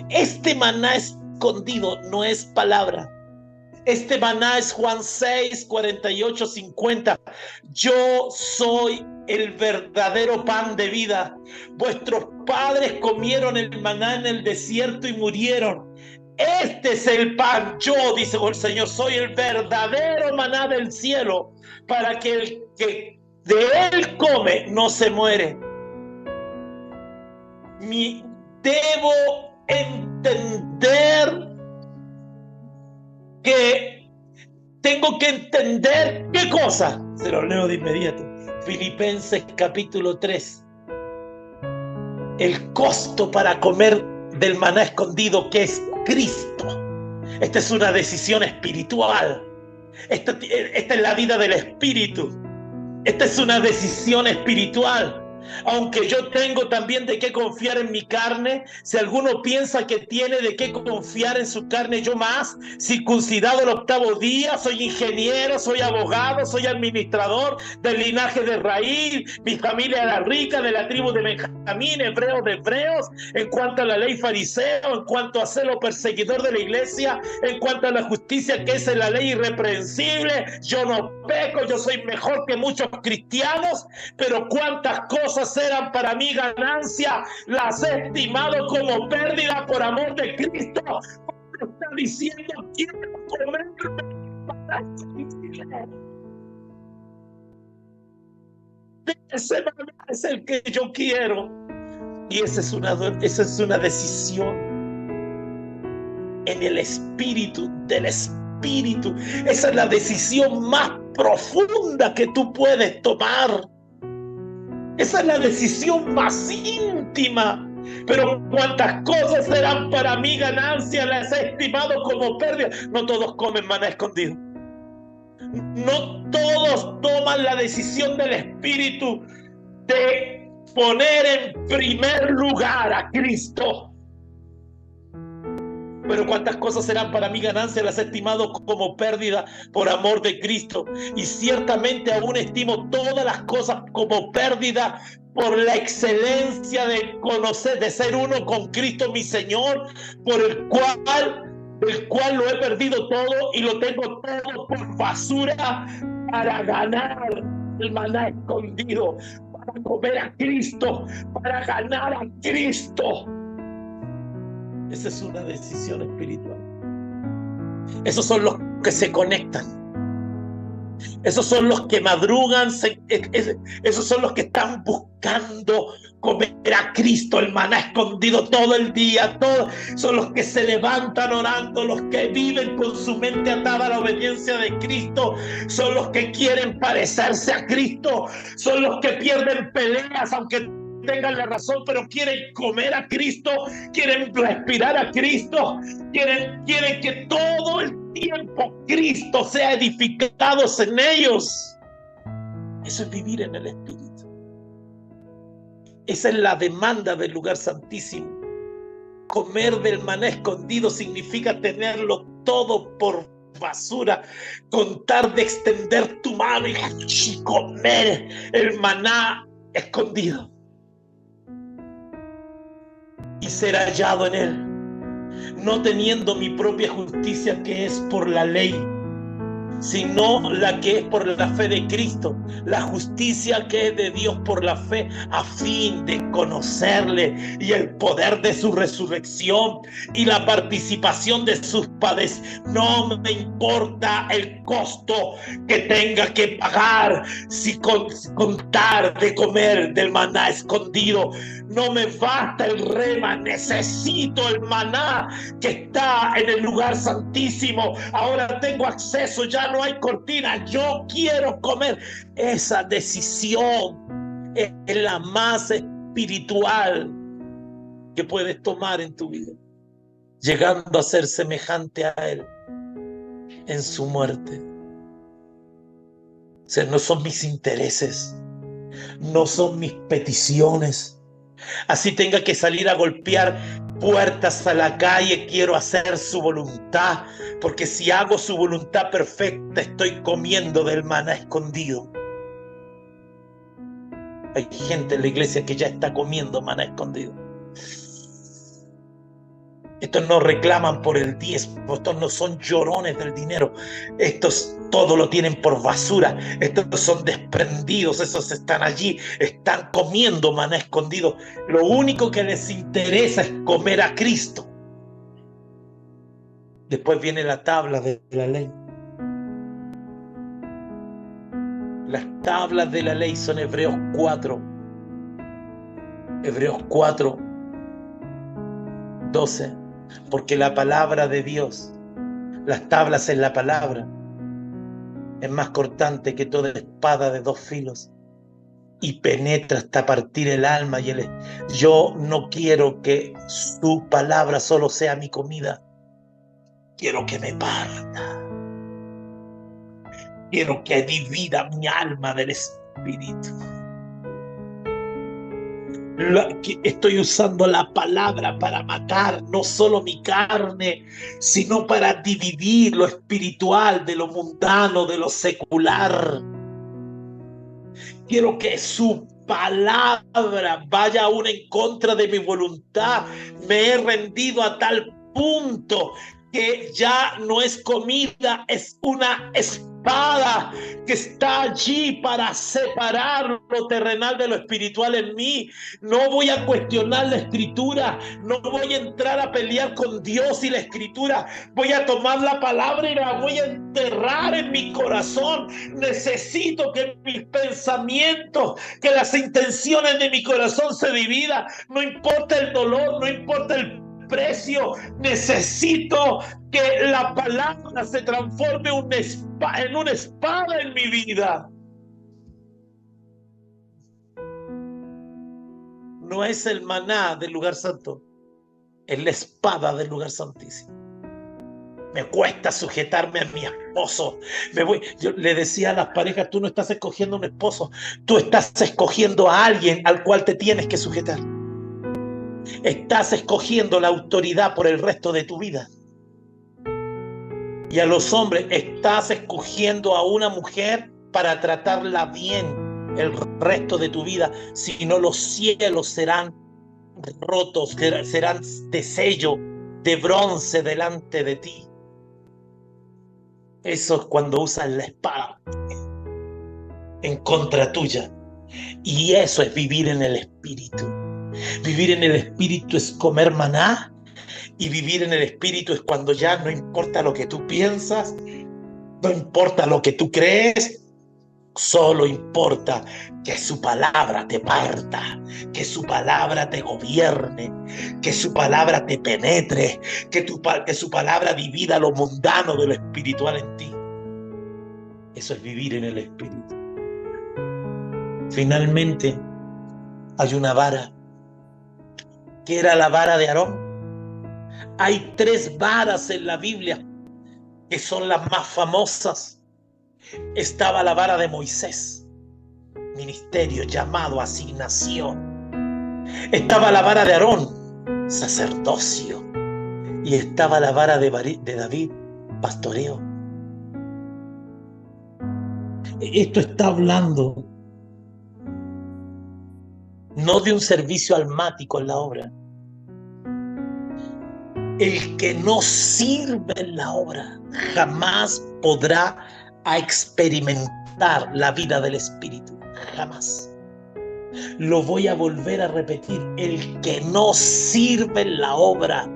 Este maná escondido no es palabra. Este maná es Juan 6, 48, 50. Yo soy el verdadero pan de vida. Vuestros padres comieron el maná en el desierto y murieron. Este es el pan. Yo, dice el Señor, soy el verdadero maná del cielo, para que el que de él come no se muere. Debo entender que tengo que entender qué cosa. Se lo leo de inmediato. Filipenses capítulo 3. El costo para comer del maná escondido, que es Cristo. Esta es una decisión espiritual. Esta es la vida del espíritu. Esta es una decisión espiritual. Aunque yo tengo también de qué confiar en mi carne, si alguno piensa que tiene de qué confiar en su carne, yo más, circuncidado el 8º día, soy ingeniero, soy abogado, soy administrador del linaje de Israel, mi familia era rica, de la tribu de Benjamín, hebreo de hebreos, en cuanto a la ley fariseo, en cuanto a celo perseguidor de la iglesia, en cuanto a la justicia que es en la ley irreprensible, yo no peco, yo soy mejor que muchos cristianos, pero cuántas cosas eran para mí ganancia, las he estimado como pérdida por amor de Cristo. Está diciendo, quiero comer para ese maná es el que yo quiero. Y esa es una decisión en el espíritu del espíritu. Esa es la decisión más profunda que tú puedes tomar. Esa es la decisión más íntima. Pero cuántas cosas serán para mí ganancia, las he estimado como pérdida. No todos comen maná escondido. No todos toman la decisión del espíritu de poner en primer lugar a Cristo. Pero cuántas cosas serán para mí ganancia, las he estimado como pérdida por amor de Cristo. Y ciertamente aún estimo todas las cosas como pérdida por la excelencia de conocer, de ser uno con Cristo mi Señor, por el cual lo he perdido todo y lo tengo todo por basura para ganar el maná escondido, para comer a Cristo, para ganar a Cristo. Esa es una decisión espiritual. Esos son los que se conectan. Esos son los que madrugan, esos son los que están buscando comer a Cristo, el maná escondido todo el día, son los que se levantan orando, los que viven con su mente atada a la obediencia de Cristo, son los que quieren parecerse a Cristo, son los que pierden peleas aunque tengan la razón, pero quieren comer a Cristo, quieren respirar a Cristo, quieren que todo el tiempo Cristo sea edificado en ellos. Eso es vivir en el Espíritu. Esa es la demanda del lugar santísimo. Comer del maná escondido significa tenerlo todo por basura, contar de extender tu mano y comer el maná escondido y ser hallado en él, no teniendo mi propia justicia que es por la ley, sino la que es por la fe de Cristo, la justicia que es de Dios por la fe, a fin de conocerle y el poder de su resurrección y la participación de sus padecimientos. No me importa el costo que tenga que pagar, si contar de comer del maná escondido. No me basta el rema, necesito el maná que está en el lugar santísimo. Ahora tengo acceso, ya no hay cortina, yo quiero comer. Esa decisión es la más espiritual que puedes tomar en tu vida, llegando a ser semejante a Él en su muerte. O sea, no son mis intereses, no son mis peticiones. Así tenga que salir a golpear puertas a la calle, quiero hacer su voluntad, porque si hago su voluntad perfecta, estoy comiendo del maná escondido. Hay gente en la iglesia que ya está comiendo maná escondido. Estos no reclaman por el diezmo, estos no son llorones del dinero, estos todo lo tienen por basura, estos son desprendidos, esos están allí, están comiendo maná escondido. Lo único que les interesa es comer a Cristo. Después viene la tabla de la ley. Las tablas de la ley son Hebreos 4. Hebreos 4, 12. Porque la palabra de Dios, las tablas en la palabra, es más cortante que toda espada de dos filos y penetra hasta partir el alma y el... Yo no quiero que su palabra solo sea mi comida. Quiero que me parta. Quiero que divida mi alma del espíritu. Estoy usando la palabra para matar no solo mi carne, sino para dividir lo espiritual de lo mundano, de lo secular. Quiero que su palabra vaya aún en contra de mi voluntad. Me he rendido a tal punto que ya no es comida, es una espada que está allí para separar lo terrenal de lo espiritual en mí. No voy a cuestionar la escritura, no voy a entrar a pelear con Dios y la escritura. Voy a tomar la palabra y la voy a enterrar en mi corazón. Necesito que mis pensamientos, que las intenciones de mi corazón se dividan. No importa el dolor, no importa el precio, necesito que la palabra se transforme en una espada en mi vida. No es el maná del lugar santo, es la espada del lugar santísimo. Me cuesta sujetarme a mi esposo. Yo le decía a las parejas, tú no estás escogiendo un esposo, tú estás escogiendo a alguien al cual te tienes que sujetar. Estás escogiendo la autoridad por el resto de tu vida. Y a los hombres, estás escogiendo a una mujer para tratarla bien el resto de tu vida. Si no, los cielos serán rotos, serán de sello, de bronce delante de ti. Eso es cuando usas la espada. en contra tuya. Y eso es vivir en el Espíritu. Vivir en el Espíritu es comer maná, y vivir en el Espíritu es cuando ya no importa lo que tú piensas, no importa lo que tú crees, solo importa que su palabra te parta, que su palabra te gobierne, que su palabra te penetre, que su palabra divida lo mundano de lo espiritual en ti. Eso es vivir en el Espíritu. Finalmente, hay una vara, que era la vara de Aarón. Hay 3 varas en la Biblia que son las más famosas. Estaba la vara de Moisés, ministerio, llamado, asignación. Estaba la vara de Aarón, sacerdocio. Y estaba la vara de David, pastoreo. Esto está hablando no de un servicio almático en la obra. El que no sirve en la obra jamás podrá experimentar la vida del Espíritu. Jamás. Lo voy a volver a repetir. El que no sirve en la obra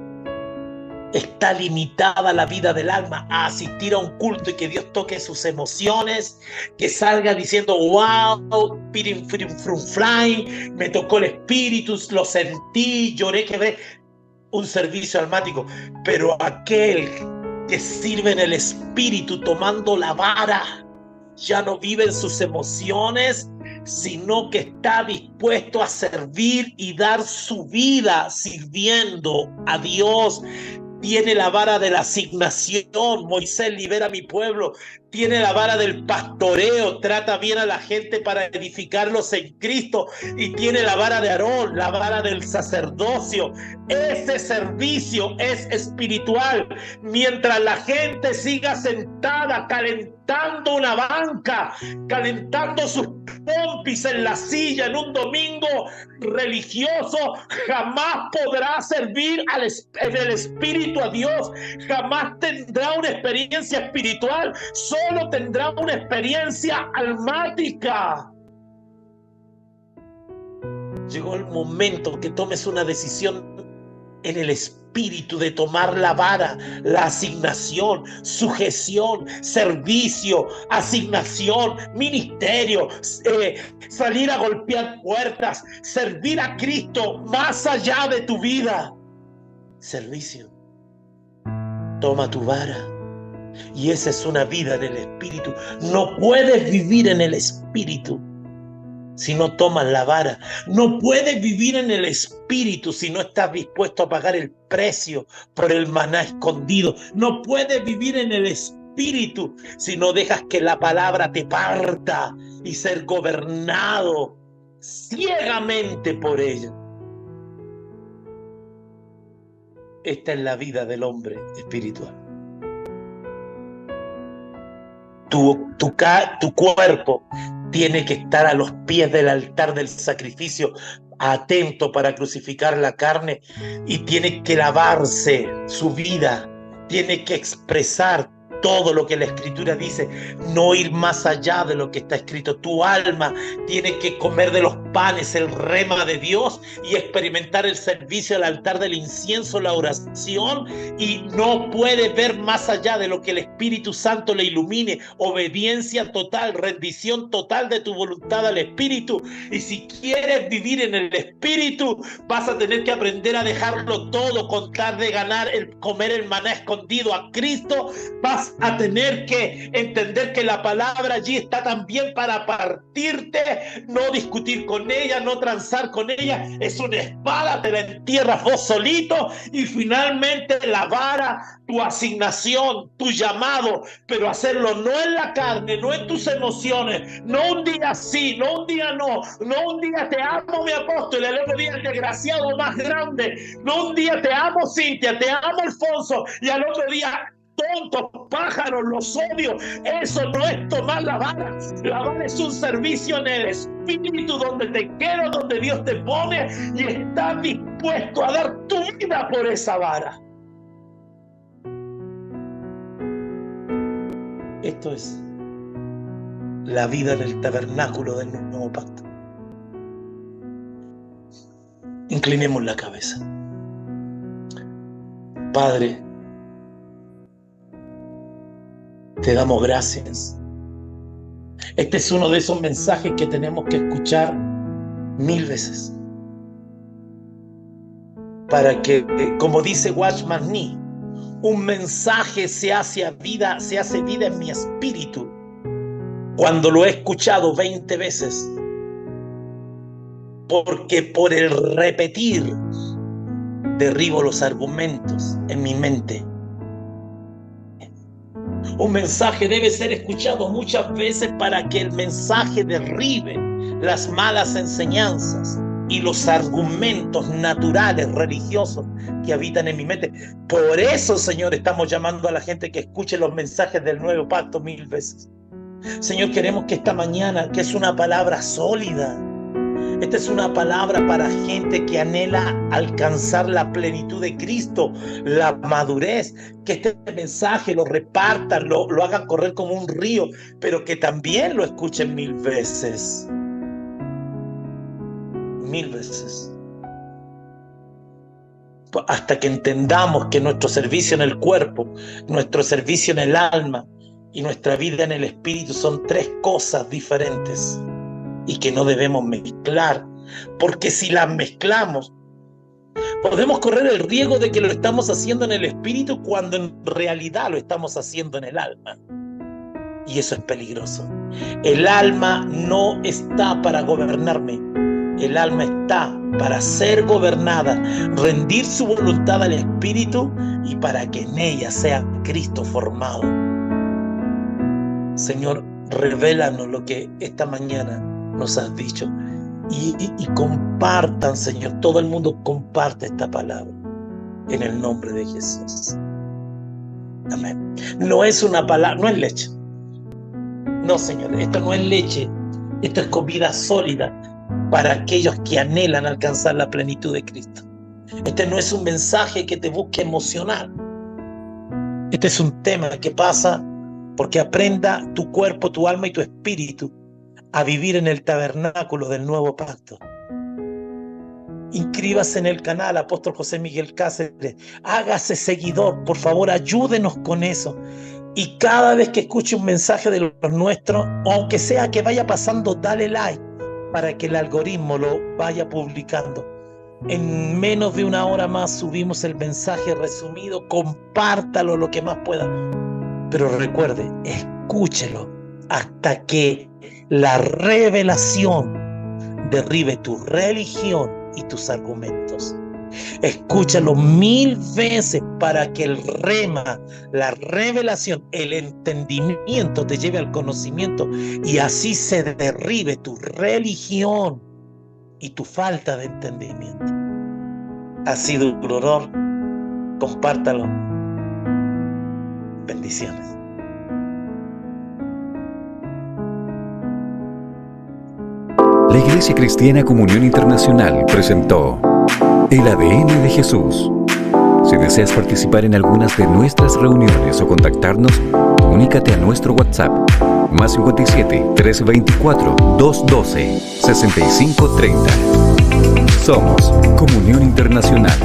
está limitada la vida del alma a asistir a un culto y que Dios toque sus emociones, que salga diciendo wow, pirin, firin, frun, fly, me tocó el Espíritu, lo sentí, lloré, quedé. Un servicio almático. Pero aquel que sirve en el Espíritu tomando la vara ya no vive en sus emociones, sino que está dispuesto a servir y dar su vida sirviendo a Dios. Tiene la vara de la asignación, Moisés libera a mi pueblo. Tiene la vara del pastoreo, trata bien a la gente para edificarlos en Cristo. Y tiene la vara de Aarón, la vara del sacerdocio. Ese servicio es espiritual. Mientras la gente siga sentada calentando una banca, calentando sus pompis en la silla en un domingo religioso, jamás podrá servir en el Espíritu a Dios, jamás tendrá una experiencia espiritual, solo tendrá una experiencia almática. Llegó el momento que tomes una decisión en el Espíritu de tomar la vara, la asignación, sujeción, servicio, asignación, ministerio, salir a golpear puertas, servir a Cristo más allá de tu vida. Servicio. Toma tu vara. Y esa es una vida en el Espíritu. No puedes vivir en el Espíritu si no tomas la vara. No puedes vivir en el Espíritu si no estás dispuesto a pagar el precio por el maná escondido. No puedes vivir en el Espíritu si no dejas que la palabra te parta y ser gobernado ciegamente por ella. Esta es la vida del hombre espiritual. Tu cuerpo tiene que estar a los pies del altar del sacrificio, atento para crucificar la carne, y tiene que lavarse su vida, tiene que expresar todo lo que la Escritura dice, no ir más allá de lo que está escrito. Tu alma tiene que comer de los panes, el rema de Dios, y experimentar el servicio al altar del incienso, la oración, y no puede ver más allá de lo que el Espíritu Santo le ilumine. Obediencia total, rendición total de tu voluntad al Espíritu. Y si quieres vivir en el Espíritu, vas a tener que aprender a dejarlo todo con tal de ganar comer el maná escondido a Cristo. Vas a tener que entender que la palabra allí está también para partirte, no discutir con ella, no transar con ella. Es una espada, te la entierras vos solito. Y finalmente la vara, tu asignación, tu llamado, pero hacerlo no en la carne, no en tus emociones, no un día sí, no un día no un día te amo mi apóstol, el otro día el desgraciado más grande, no un día te amo Cintia, te amo Alfonso, y al otro día tontos, pájaros, los odio. Eso no es tomar la vara. La vara es un servicio en el Espíritu, donde te queda, donde Dios te pone, y estás dispuesto a dar tu vida por esa vara. Esto es la vida en el tabernáculo del nuevo pacto. Inclinemos la cabeza. Padre, te damos gracias. Este es uno de esos mensajes que tenemos que escuchar 1000 veces. Para que, como dice Watchman Nee, un mensaje se hace vida en mi espíritu cuando lo he escuchado 20 veces. Porque por el repetir derribo los argumentos en mi mente. Un mensaje debe ser escuchado muchas veces para que el mensaje derribe las malas enseñanzas y los argumentos naturales, religiosos que habitan en mi mente. Por eso, Señor, estamos llamando a la gente que escuche los mensajes del nuevo pacto 1000 veces. Señor, queremos que esta mañana, que es una palabra sólida, esta es una palabra para gente que anhela alcanzar la plenitud de Cristo, la madurez, que este mensaje lo repartan, lo hagan correr como un río, pero que también lo escuchen 1000 veces. 1000 veces. Hasta que entendamos que nuestro servicio en el cuerpo, nuestro servicio en el alma y nuestra vida en el espíritu son 3 cosas diferentes. Y que no debemos mezclar, porque si las mezclamos, podemos correr el riesgo de que lo estamos haciendo en el espíritu cuando en realidad lo estamos haciendo en el alma. Y eso es peligroso. El alma no está para gobernarme. El alma está para ser gobernada, rendir su voluntad al espíritu y para que en ella sea Cristo formado. Señor, revélanos lo que esta mañana nos has dicho y compartan, Señor, todo el mundo comparte esta palabra en el nombre de Jesús. Amén. No es una palabra, no es leche. No, Señor, esto no es leche, esto es comida sólida para aquellos que anhelan alcanzar la plenitud de Cristo. Este no es un mensaje que te busque emocionar. Este es un tema que pasa porque aprenda tu cuerpo, tu alma y tu espíritu a vivir en el tabernáculo del nuevo pacto. Inscríbase en el canal Apóstol José Miguel Cáceres, hágase seguidor, por favor, ayúdenos con eso. Y cada vez que escuche un mensaje de los nuestros, o aunque sea que vaya pasando, dale like para que el algoritmo lo vaya publicando. En menos de 1 hora más subimos el mensaje resumido, compártalo lo que más pueda. Pero recuerde, escúchelo hasta que la revelación derribe tu religión y tus argumentos. Escúchalo 1000 veces para que el rema, la revelación, el entendimiento te lleve al conocimiento y así se derribe tu religión y tu falta de entendimiento. Ha sido un honor. Compártalo. Bendiciones. La Iglesia Cristiana Comunión Internacional presentó El ADN de Jesús. Si deseas participar en algunas de nuestras reuniones o contactarnos, comunícate a nuestro WhatsApp +57 324 212 6530. Somos Comunión Internacional.